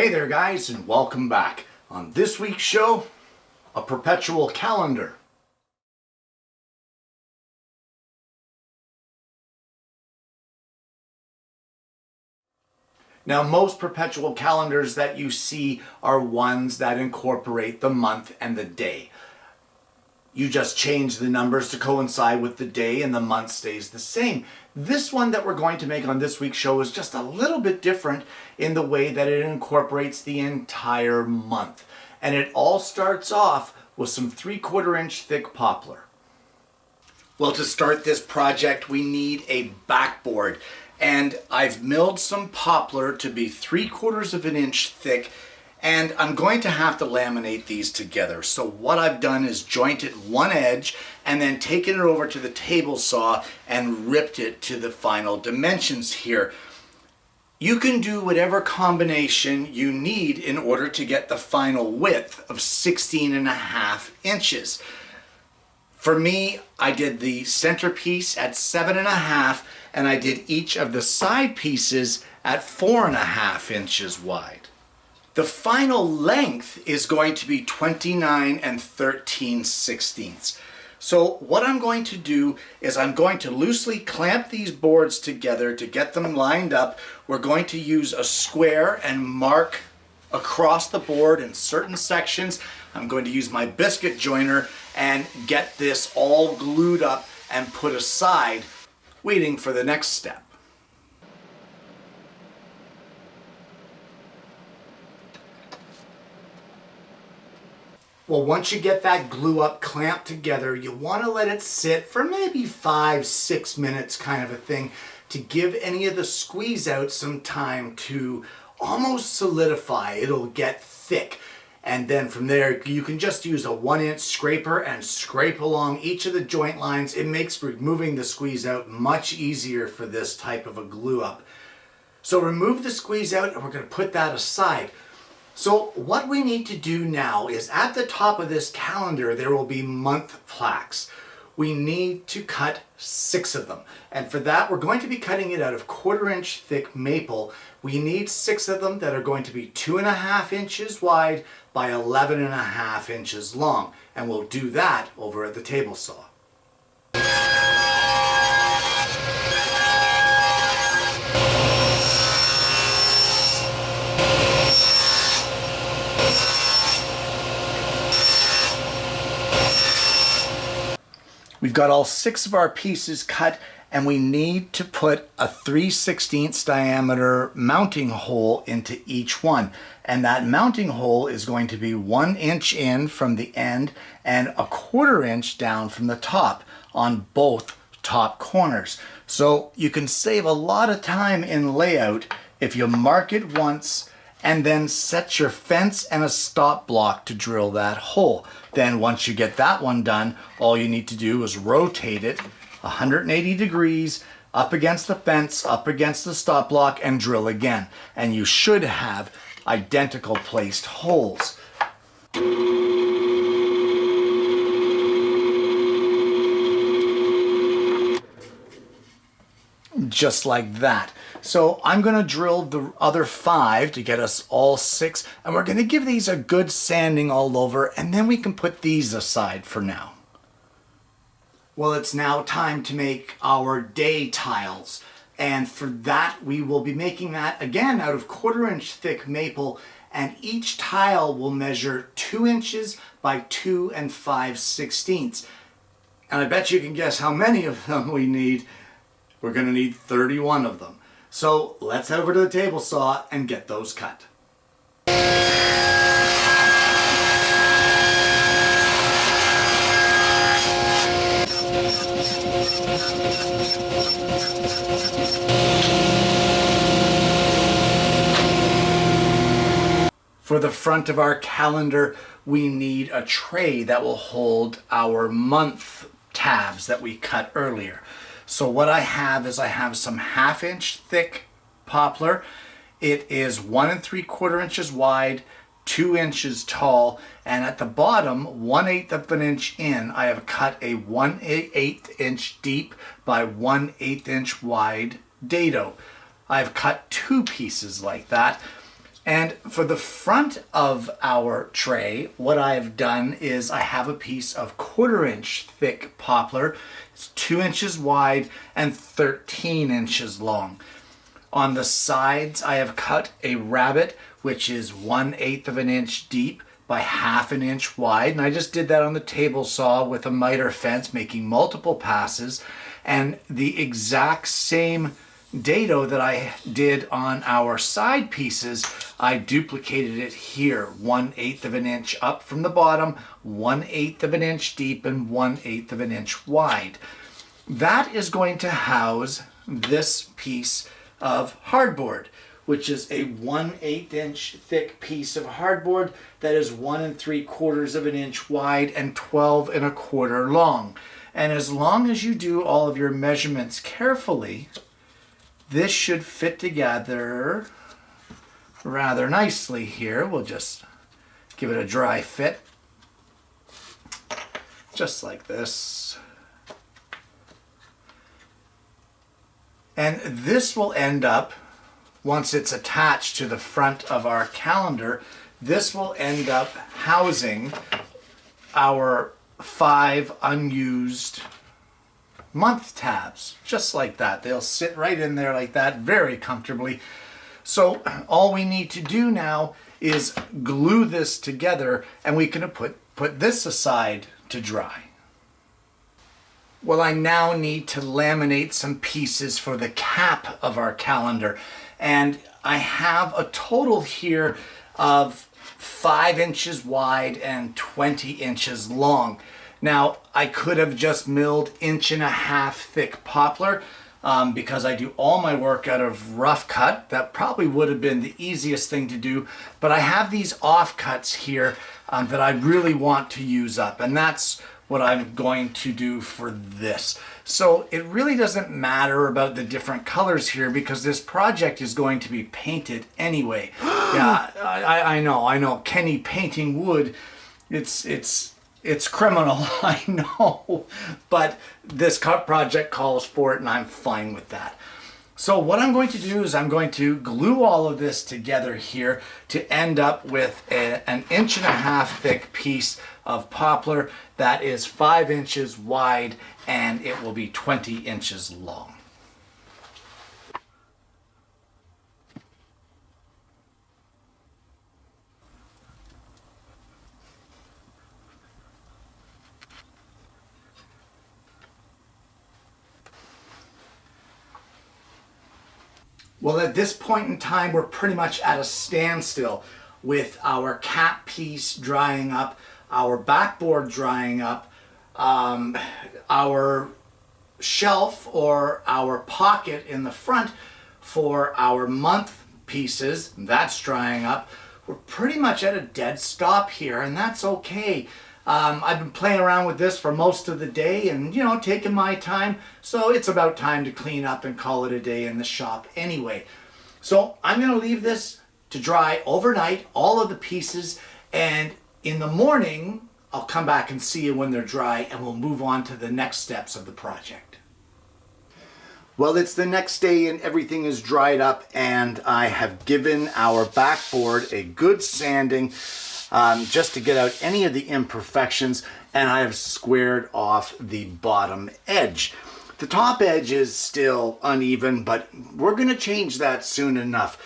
Hey there guys, and welcome back. On this week's show, a perpetual calendar. Now, most perpetual calendars that you see are ones that incorporate the month and the day. You just change the numbers to coincide with the day and the month stays the same. This one that we're going to make on this week's show is just a little bit different in the way that it incorporates the entire month. And it all starts off with some 3/4 inch thick poplar. Well, to start this project, we need a backboard. And I've milled some poplar to be 3/4 of an inch thick, and I'm going to have to laminate these together. So what I've done is jointed one edge and then taken it over to the table saw and ripped it to the final dimensions here. You can do whatever combination you need in order to get the final width of 16.5 inches. For me, I did the centerpiece at 7.5, and I did each of the side pieces at 4.5 inches wide. The final length is going to be 29 13/16. So what I'm going to do is I'm going to loosely clamp these boards together to get them lined up. We're going to use a square and mark across the board in certain sections. I'm going to use my biscuit joiner and get this all glued up and put aside, waiting for the next step. Well, once you get that glue up clamped together, you want to let it sit for maybe 5-6 minutes kind of a thing to give any of the squeeze out some time to almost solidify. It'll get thick. And then from there, you can just use a 1-inch scraper and scrape along each of the joint lines. It makes removing the squeeze out much easier for this type of a glue up. So remove the squeeze out and we're going to put that aside. So what we need to do now is at the top of this calendar, there will be month plaques. We need to cut 6 of them. And for that, we're going to be cutting it out of 1/4 inch thick maple. We need 6 of them that are going to be 2.5 inches wide by 11.5 inches long. And we'll do that over at the table saw. We've got all 6 of our pieces cut, and we need to put a 3/16 diameter mounting hole into each one. And that mounting hole is going to be 1 inch in from the end and 1/4 inch down from the top on both top corners. So you can save a lot of time in layout if you mark it once and then set your fence and a stop block to drill that hole. Then once you get that one done, all you need to do is rotate it 180 degrees up against the fence, up against the stop block, and drill again. And you should have identical placed holes. Just like that. So I'm going to drill the other 5 to get us all 6, and we're going to give these a good sanding all over, and then we can put these aside for now. Well, it's now time to make our day tiles, and for that we will be making that again out of 1/4 inch thick maple, and each tile will measure 2 inches by 2 5/16. And I bet you can guess how many of them we need. We're going to need 31 of them. So let's head over to the table saw and get those cut. For the front of our calendar, we need a tray that will hold our month tabs that we cut earlier. So what I have is I have some 1/2 inch thick poplar. It is 1 3/4 inches wide, 2 inches tall, and at the bottom, 1/8 of an inch in, I have cut a 1/8 inch deep by 1/8 inch wide dado. I've cut 2 pieces like that. And for the front of our tray, what I've done is I have a piece of 1/4 inch thick poplar. It's 2 inches wide and 13 inches long. On the sides, I have cut a rabbet, which is 1/8 of an inch deep by 1/2 an inch wide. And I just did that on the table saw with a miter fence, making multiple passes. And the exact same dado that I did on our side pieces, I duplicated it here, 1/8 of an inch up from the bottom, 1/8 of an inch deep, and 1/8 of an inch wide. That is going to house this piece of hardboard, which is a 1/8 inch thick piece of hardboard that is 1 3/4 of an inch wide and 12 1/4 long. And as long as you do all of your measurements carefully, this should fit together rather nicely here. We'll just give it a dry fit, just like this. And this will end up, once it's attached to the front of our calendar, this will end up housing our 5 unused month tabs, just like that. They'll sit right in there like that, very comfortably. So all we need to do now is glue this together, and we can put this aside to dry. Well, I now need to laminate some pieces for the cap of our calendar, and I have a total here of 5 inches wide and 20 inches long. Now, I could have just milled 1.5 inch thick poplar because I do all my work out of rough cut. That probably would have been the easiest thing to do, but I have these offcuts here that I really want to use up, and that's what I'm going to do for this. So it really doesn't matter about the different colors here because this project is going to be painted anyway. Yeah, I know. Kenny painting wood, it's criminal, I know, but this cut project calls for it and I'm fine with that. So what I'm going to do is I'm going to glue all of this together here to end up with an 1.5 inch thick piece of poplar that is 5 inches wide and it will be 20 inches long. Well, at this point in time, we're pretty much at a standstill with our cap piece drying up, our backboard drying up, our shelf or our pocket in the front for our month pieces, that's drying up. We're pretty much at a dead stop here, and that's okay. I've been playing around with this for most of the day and, you know, taking my time. So it's about time to clean up and call it a day in the shop anyway. So I'm going to leave this to dry overnight, all of the pieces, and in the morning, I'll come back and see you when they're dry and we'll move on to the next steps of the project. Well, it's the next day and everything is dried up and I have given our backboard a good sanding just to get out any of the imperfections, and I have squared off the bottom edge. The top edge is still uneven, but we're going to change that soon enough.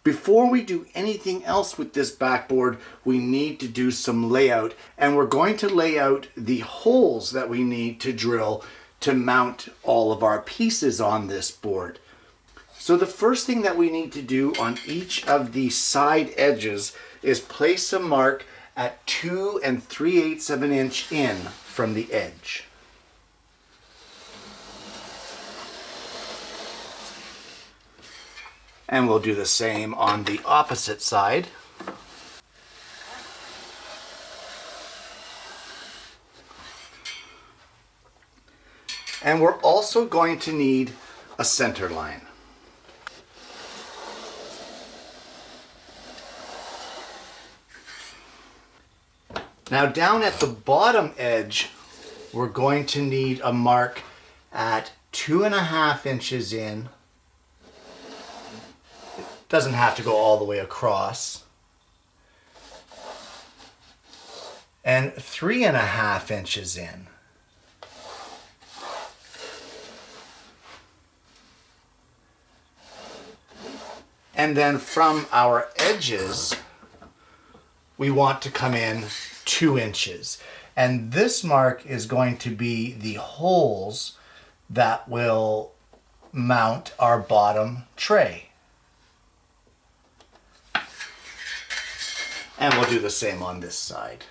Before we do anything else with this backboard, we need to do some layout, and we're going to lay out the holes that we need to drill to mount all of our pieces on this board. So the first thing that we need to do on each of the side edges is place a mark at 2 3/8 of an inch in from the edge. And we'll do the same on the opposite side. And we're also going to need a center line. Now down at the bottom edge, we're going to need a mark at 2.5 inches in, Doesn't have to go all the way across. And 3.5 inches in. And then from our edges, we want to come in 2 inches. And this mark is going to be the holes that will mount our bottom tray. And we'll do the same on this side.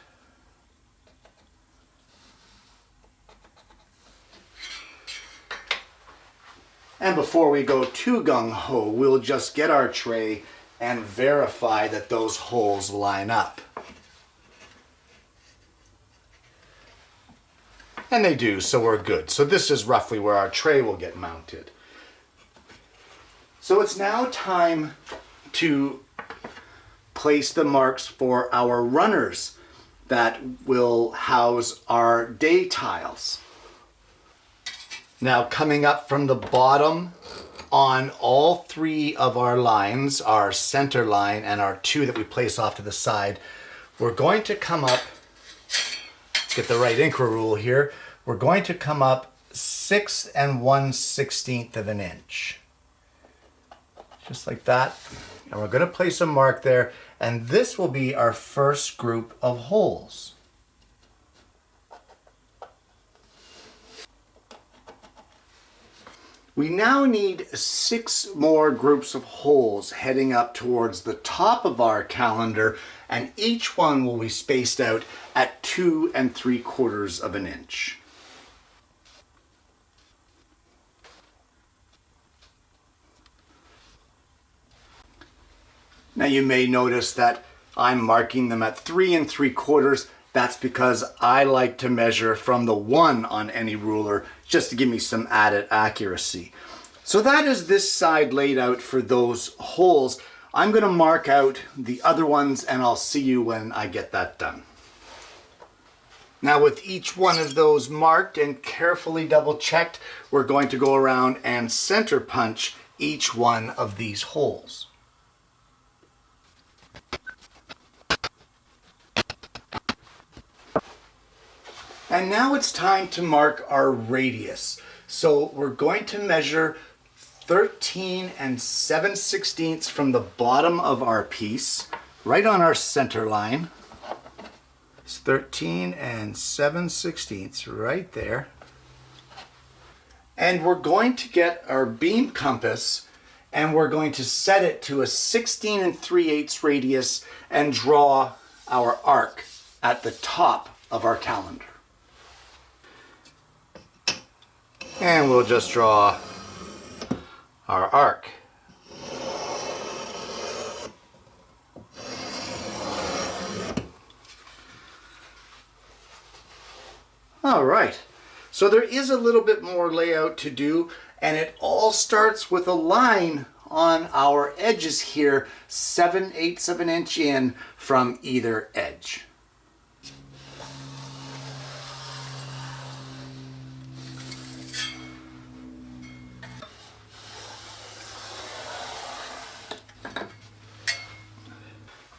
And before we go too gung-ho, we'll just get our tray and verify that those holes line up. And they do, so we're good. So this is roughly where our tray will get mounted. So it's now time to place the marks for our runners that will house our day tiles. Now coming up from the bottom on all 3 of our lines, our center line and our 2 that we place off to the side, we're going to come up, let's get the right Incra rule here, we're going to come up 6 1/16 of an inch. Just like that. And we're going to place a mark there, and this will be our first group of holes. We now need 6 more groups of holes heading up towards the top of our calendar, and each one will be spaced out at 2 3/4 of an inch. Now you may notice that I'm marking them at 3 3/4. That's because I like to measure from the 1 on any ruler just to give me some added accuracy. So that is this side laid out for those holes. I'm going to mark out the other ones and I'll see you when I get that done. Now with each one of those marked and carefully double checked, we're going to go around and center punch each one of these holes. And now it's time to mark our radius. So we're going to measure 13 7/16 from the bottom of our piece, right on our center line. It's 13 7/16 right there. And we're going to get our beam compass and we're going to set it to a 16 3/8 radius and draw our arc at the top of our calendar. And we'll just draw our arc. All right, so there is a little bit more layout to do, and it all starts with a line on our edges here, 7/8 of an inch in from either edge.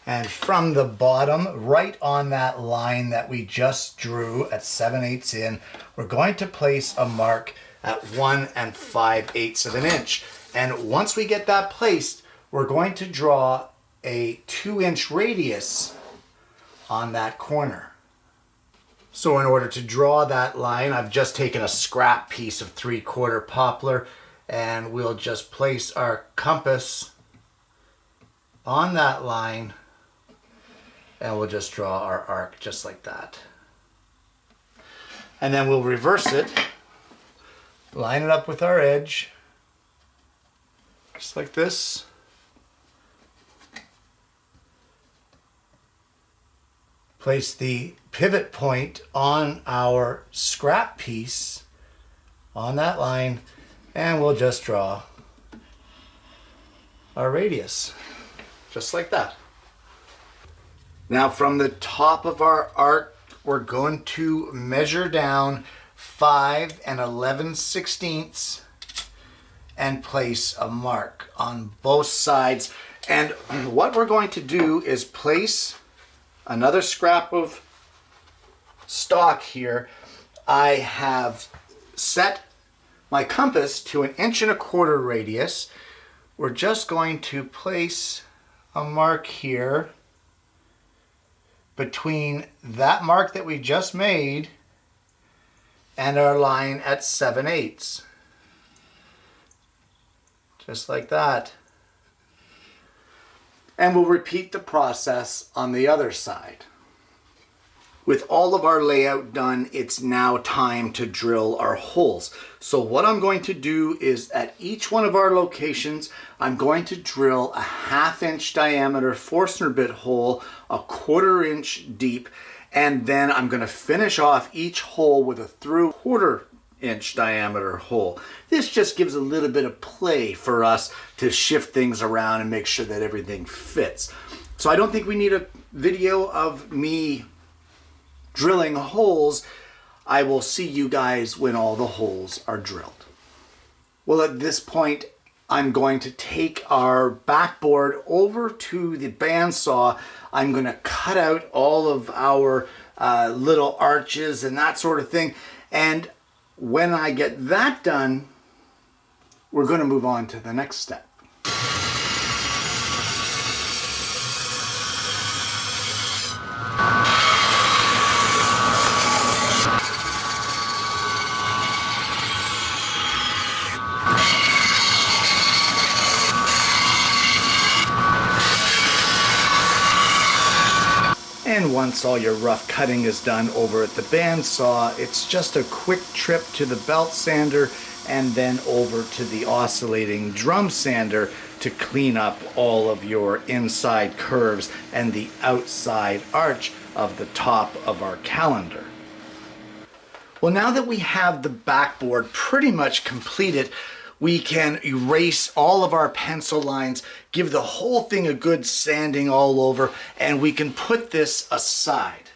And from the bottom, right on that line that we just drew at 7/8 in, we're going to place a mark at 1 5/8 of an inch. And once we get that placed, we're going to draw a 2-inch radius on that corner. So in order to draw that line, I've just taken a scrap piece of 3/4 poplar, and we'll just place our compass on that line. And we'll just draw our arc just like that. And then we'll reverse it, line it up with our edge, just like this. Place the pivot point on our scrap piece on that line, and we'll just draw our radius, just like that. Now from the top of our arc, we're going to measure down 5 11/16 and place a mark on both sides. And what we're going to do is place another scrap of stock here. I have set my compass to 1.25 inch radius. We're just going to place a mark here between that mark that we just made and our line at 7/8. Just like that. And we'll repeat the process on the other side. With all of our layout done, it's now time to drill our holes. So what I'm going to do is at each one of our locations, I'm going to drill a 1/2 inch diameter Forstner bit hole, 1/4 inch deep, and then I'm going to finish off each hole with a through 1/4 inch diameter hole. This just gives a little bit of play for us to shift things around and make sure that everything fits. So I don't think we need a video of me drilling holes. I will see you guys when all the holes are drilled. Well, at this point, I'm going to take our backboard over to the bandsaw. I'm going to cut out all of our little arches and that sort of thing. And when I get that done, we're going to move on to the next step. And once all your rough cutting is done over at the bandsaw, it's just a quick trip to the belt sander and then over to the oscillating drum sander to clean up all of your inside curves and the outside arch of the top of our calendar. Well, now that we have the backboard pretty much completed, we can erase all of our pencil lines, give the whole thing a good sanding all over, and we can put this aside.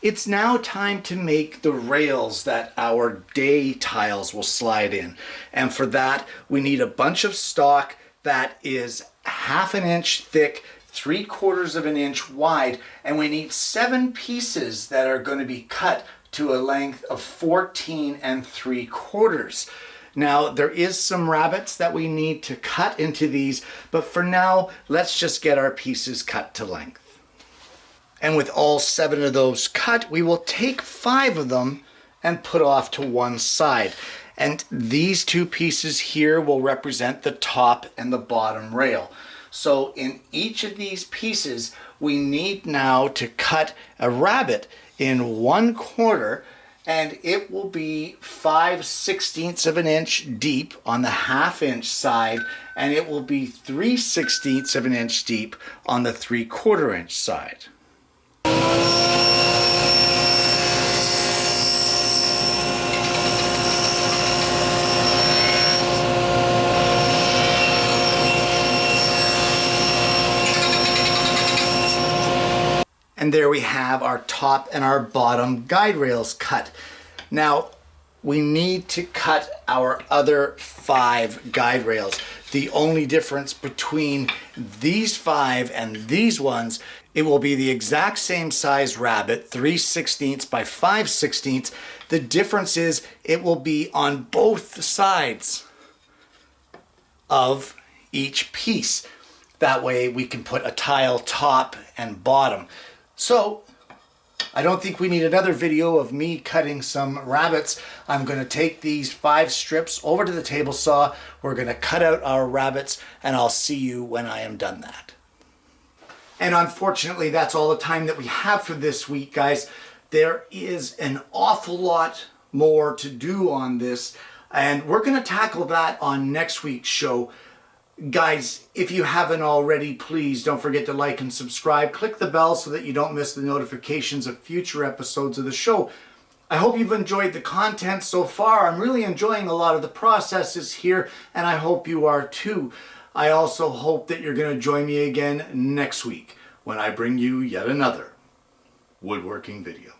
It's now time to make the rails that our day tiles will slide in. And for that, we need a bunch of stock that is 1/2 inch thick, 3/4 inch wide, and we need 7 pieces that are going to be cut to a length of 14 3/4. Now, there is some rabbets that we need to cut into these, but for now, let's just get our pieces cut to length. And with all 7 of those cut, we will take 5 of them and put off to one side. And these 2 pieces here will represent the top and the bottom rail. So in each of these pieces, we need now to cut a rabbet in 1/4, and it will be 5/16 inch deep on the 1/2 inch side, and it will be 3/16 inch deep on the 3/4 inch side. And there we have our top and our bottom guide rails cut. Now, we need to cut our other 5 guide rails. The only difference between these 5 and these ones, it will be the exact same size rabbet, 3/16 by 5/16. The difference is it will be on both sides of each piece. That way we can put a tile top and bottom. So, I don't think we need another video of me cutting some rabbets. I'm going to take these 5 strips over to the table saw. We're going to cut out our rabbets, and I'll see you when I am done that. And unfortunately, that's all the time that we have for this week, guys. There is an awful lot more to do on this, and we're going to tackle that on next week's show. Guys, if you haven't already, please don't forget to like and subscribe. Click the bell so that you don't miss the notifications of future episodes of the show. I hope you've enjoyed the content so far. I'm really enjoying a lot of the processes here, and I hope you are too. I also hope that you're going to join me again next week when I bring you yet another woodworking video.